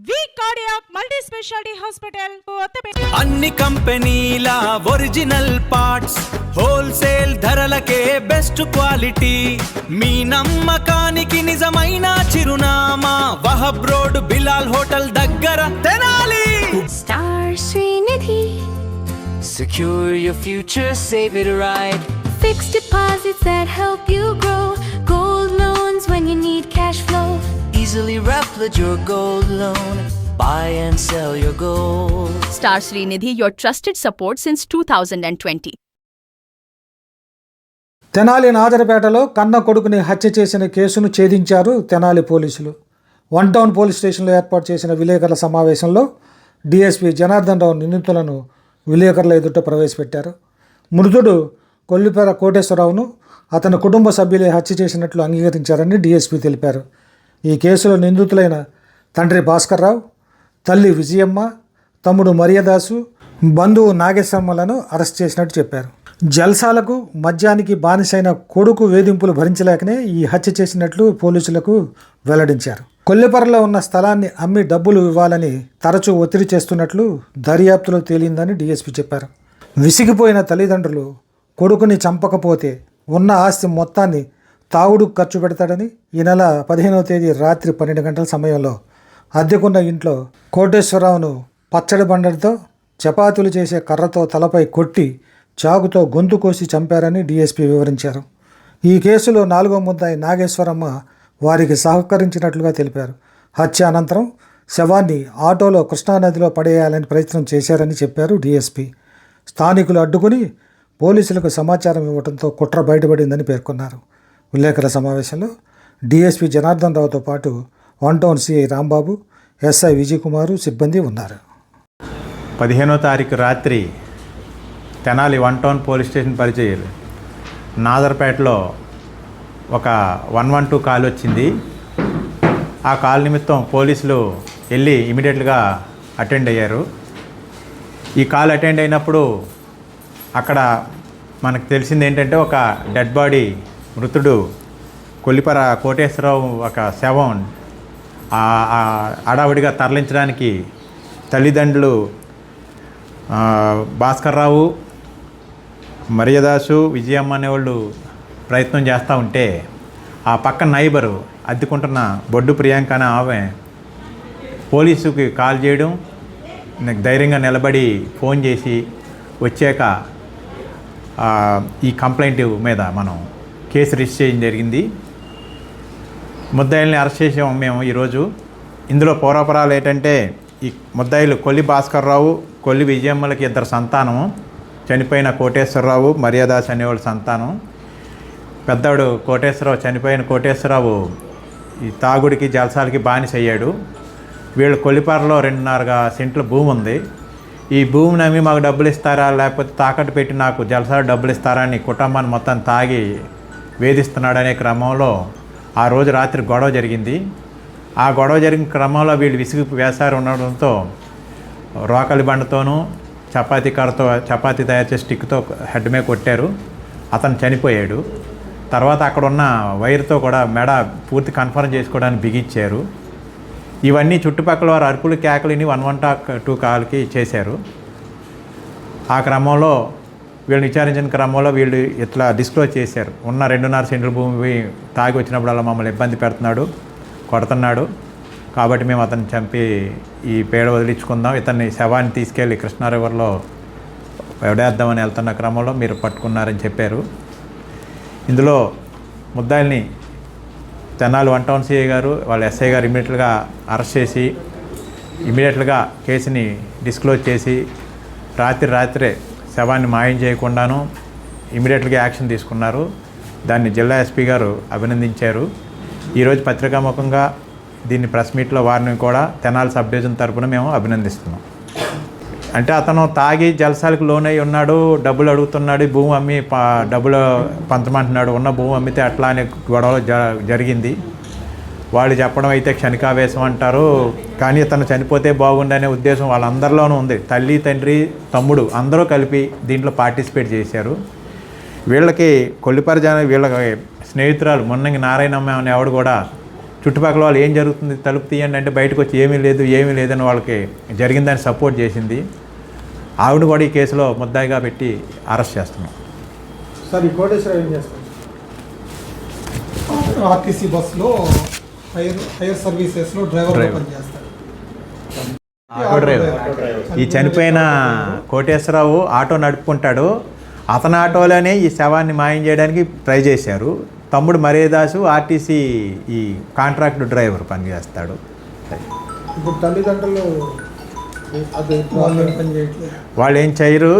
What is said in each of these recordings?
వి cardiac multi speciality hospital అన్ని కంపెనీల original parts wholesale ధరలకే బెస్ట్ క్వాలిటీ మీ నమ్మకానికి నిజమైన చిరునామా వహబ్ రోడ్ బిలాల్ హోటల్ దగ్గర Tenali. Star Srinidhi. Secure your future, save it right. Fixed deposits that help you grow. Gold loans when you need cash flow. Easily replicate your gold loan. Buy and sell your gold. Star Srinidhi, your trusted support since 2020. Tenali నాదరపేటలో కన్న కొడుకుని హత్య చేసిన కేసును ఛేదించారు తెనాలి పోలీసులు. One town police స్టేషన్లో ఏర్పాటు చేసిన విలేకరుల సమావేశంలో డీఎస్పీ జనార్దన్ రావు నిందితులను విలేకరుల ఎదుట ప్రవేశపెట్టారు. మృతుడు కొల్లిపర కోటేశ్వరరావును అతని కుటుంబ సభ్యులే హత్య చేసినట్లు అంగీకరించారని డీఎస్పీ తెలిపారు. ఈ కేసులో నిందితులైన తండ్రి భాస్కర్రావు, తల్లి విజయమ్మ, తమ్ముడు మరియదాసు, బంధువు నాగేశ్వరమ్మలను అరెస్ట్ చేసినట్టు చెప్పారు. జల్సాలకు మద్యానికి బానిసైన కొడుకు వేధింపులు భరించలేకనే ఈ హత్య చేసినట్లు పోలీసులకు వెల్లడించారు. కొల్లిపరలో ఉన్న స్థలాన్ని అమ్మి డబ్బులు ఇవ్వాలని తరచూ ఒత్తిడి చేస్తున్నట్లు దర్యాప్తులో తేలిందని డీఎస్పీ చెప్పారు. విసిగిపోయిన తల్లిదండ్రులు కొడుకుని చంపకపోతే ఉన్న ఆస్తి మొత్తాన్ని తాగుడుకు ఖర్చు పెడతాడని ఈ నెల 15వ తేదీ రాత్రి 12 గంటల సమయంలో అద్దెకున్న ఇంట్లో కోటేశ్వరరావును పచ్చడి బండలతో చపాతీలు చేసే కర్రతో తలపై కొట్టి చాకుతో గొంతు కోసి చంపారని డీఎస్పీ వివరించారు. ఈ కేసులో 4వ ముద్దాయి నాగేశ్వరమ్మ వారికి సహకరించినట్లుగా తెలిపారు. హత్య అనంతరం శవాన్ని ఆటోలో కృష్ణానదిలో పడేయాలని ప్రయత్నం చేశారని చెప్పారు డీఎస్పీ. స్థానికులు అడ్డుకుని పోలీసులకు సమాచారం ఇవ్వడంతో కుట్ర బయటపడిందని పేర్కొన్నారు. విలేకరుల సమావేశంలో డీఎస్పీ జనార్దన్ రావుతో పాటు one town CI Rambabu, SI Vijay Kumar సిబ్బంది ఉన్నారు. 15వ తారీఖు రాత్రి Tenali one town police station పరిచయం నాదర్పేటలో ఒక 112 కాల్ వచ్చింది. ఆ కాల్ నిమిత్తం పోలీసులు వెళ్ళి ఇమీడియట్గా అటెండ్ అయ్యారు. ఈ కాల్ అటెండ్ అయినప్పుడు అక్కడ మనకు తెలిసింది ఏంటంటే ఒక డెడ్ బాడీ, మృతుడు కొల్లిపర కోటేశ్వరరావు ఒక శవం హడావుడిగా తరలించడానికి తల్లిదండ్రులు భాస్కర్రావు, మరియదాసు, విజయమ్మ అనేవాళ్ళు ప్రయత్నం చేస్తూ ఉంటే ఆ పక్క నైబరు అద్దెకుంటున్న బొడ్డు ప్రియాంక అనే ఆమె పోలీసుకి కాల్ చేయడం, ధైర్యంగా నిలబడి ఫోన్ చేసి వచ్చాక ఈ కంప్లైంట్ మీద మనం కేసు రిజిస్టర్ చేయడం జరిగింది. ముద్దాయిల్ని అరెస్ట్ చేసాము మేము ఈరోజు. ఇందులో పూర్వపరాలు ఏంటంటే ఈ ముద్దాయిలు కొల్లి భాస్కర్రావు, కొల్లి విజయమ్మలకి 2 సంతానం, చనిపోయిన కోటేశ్వరరావు, మరియదాస్ అనేవాళ్ళ సంతానం. పెద్దవాడు కోటేశ్వరరావు, చనిపోయిన కోటేశ్వరరావు ఈ తాగుడికి జలసాలకి బానిస అయ్యాడు. వీళ్ళు కొల్లిపారలో 2.5 సెంట్ల భూమి ఉంది. ఈ భూమిని అమ్మి మాకు డబ్బులు ఇస్తారా, లేకపోతే తాకట్టు పెట్టి నాకు జలసాలు డబ్బులు ఇస్తారా అని కుటుంబాన్ని మొత్తం తాగి వేధిస్తున్నాడనే క్రమంలో ఆ రోజు రాత్రి గొడవ జరిగింది. ఆ గొడవ జరిగిన క్రమంలో వీళ్ళు విసిగి వేసారు ఉండడంతో రోకలి బండతోనూ చపాతీ కర్రతో చపాతీ తయారు చేసే స్టిక్తో హెడ్ మీద కొట్టారు. అతను చనిపోయాడు. తర్వాత అక్కడ ఉన్న వైర్తో కూడా మెడ పూర్తి కన్ఫర్మ్ చేసుకోవడానికి బిగించారు. ఇవన్నీ చుట్టుపక్కల వారు అరుపులు కేకలిని 112 కాల్కి చేశారు. ఆ క్రమంలో వీళ్ళని విచారించిన క్రమంలో వీళ్ళు ఇట్లా డిస్క్లోజ్ చేశారు. ఉన్న 2.5 సెంట్ల భూమి తాగి వచ్చినప్పుడల్లా మమ్మల్ని ఇబ్బంది పెడుతున్నాడు, కొడుతున్నాడు, కాబట్టి మేము అతన్ని చంపి ఈ పేడ వదిలించుకుందాం, ఇతన్ని శవాన్ని తీసుకెళ్ళి కృష్ణా రివర్లో వడేద్దామని వెళ్తున్న క్రమంలో మీరు పట్టుకున్నారని చెప్పారు. ఇందులో ముద్దాయిల్ని తెనాలి వన్ టౌన్ సిఐ గారు, వాళ్ళ ఎస్ఐ గారు ఇమీడియట్గా అరెస్ట్ చేసి ఇమీడియట్గా కేసుని డిస్క్లోజ్ చేసి రాత్రే శవాన్ని మాయం చేయకుండాను ఇమీడియట్గా యాక్షన్ తీసుకున్నారు. దాన్ని జిల్లా ఎస్పీ గారు అభినందించారు. ఈరోజు పత్రికాముఖంగా దీన్ని ప్రెస్ మీట్లో వారిని కూడా తెనాలి సబ్ డివిజన్ తరఫున మేము అభినందిస్తున్నాం. అంటే అతను తాగి జలసాలకు లోనై ఉన్నాడు, డబ్బులు అడుగుతున్నాడు, భూమి అమ్మి డబ్బులు పంచమంటున్నాడు, ఉన్న భూమి అమ్మితే అట్లా అనే గొడవ జరిగింది. వాళ్ళు చెప్పడం అయితే క్షణికావేశం అంటారు, కానీ తను చనిపోతే బాగుండనే ఉద్దేశం వాళ్ళందరిలోనూ ఉంది. తల్లి, తండ్రి, తమ్ముడు అందరూ కలిపి దీంట్లో పార్టిసిపేట్ చేశారు. వీళ్ళకి కొల్లిపర వీళ్ళకి స్నేహితురాలు మొన్నంగి నారాయణమ్మ అనే ఆవిడ కూడా చుట్టుపక్కల వాళ్ళు ఏం జరుగుతుంది తలుపు తీయండి అంటే బయటకు వచ్చి ఏమీ లేదని వాళ్ళకి జరిగిందని సపోర్ట్ చేసింది. ఆవిడ కూడా ఈ కేసులో ముద్దాయిగా పెట్టి అరెస్ట్ చేస్తున్నాం. సార్ ఈ కోటేశ్వరరావు ఏం చేస్తారు? ఆర్టీసీ బస్సులో హైర్ సర్వీసెస్లో డ్రైవర్గా పనిచేస్తారు. Auto driver. ఈ చనిపోయిన కోటేశ్వరరావు ఆటో నడుపుకుంటాడు. అతని ఆటోలోనే ఈ శవాన్ని మాయం చేయడానికి ట్రై చేశారు. తమ్ముడు మర్యాదాసు ఆర్టీసీ ఈ కాంట్రాక్ట్ డ్రైవర్ పనిచేస్తాడు. ఇప్పుడు తల్లిదండ్రులు వాళ్ళు ఏం చేయరు.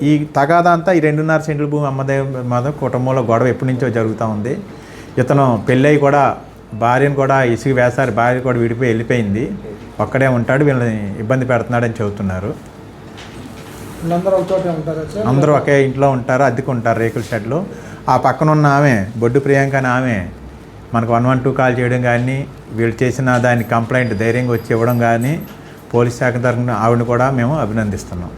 ఈ తగాదా అంతా ఈ 2.5 సెంట్ల భూమి అమ్మదే కుటుంబంలో గొడవ ఎప్పటి నుంచో జరుగుతూ ఉంది. ఇతను పెళ్ళై కూడా భార్యను కూడా ఇసుగు వేసారు. భార్య కూడా విడిపోయి వెళ్ళిపోయింది. ఒక్కడే ఉంటాడు. వీళ్ళని ఇబ్బంది పెడుతున్నాడని చెబుతున్నారు. అందరూ ఒకే ఇంట్లో ఉంటారు, అద్దెకుంటారు రేకుల షెడ్లు. ఆ పక్కన ఉన్న ఆమె బొడ్డు ప్రియాంక అని ఆమె మనకు 112 కాల్ చేయడం కానీ వీళ్ళు చేసిన దాని కంప్లైంట్ ధైర్యంగా వచ్చి ఇవ్వడం కానీ పోలీస్ శాఖ తరఫున ఆవిడని కూడా మేము అభినందిస్తున్నాం.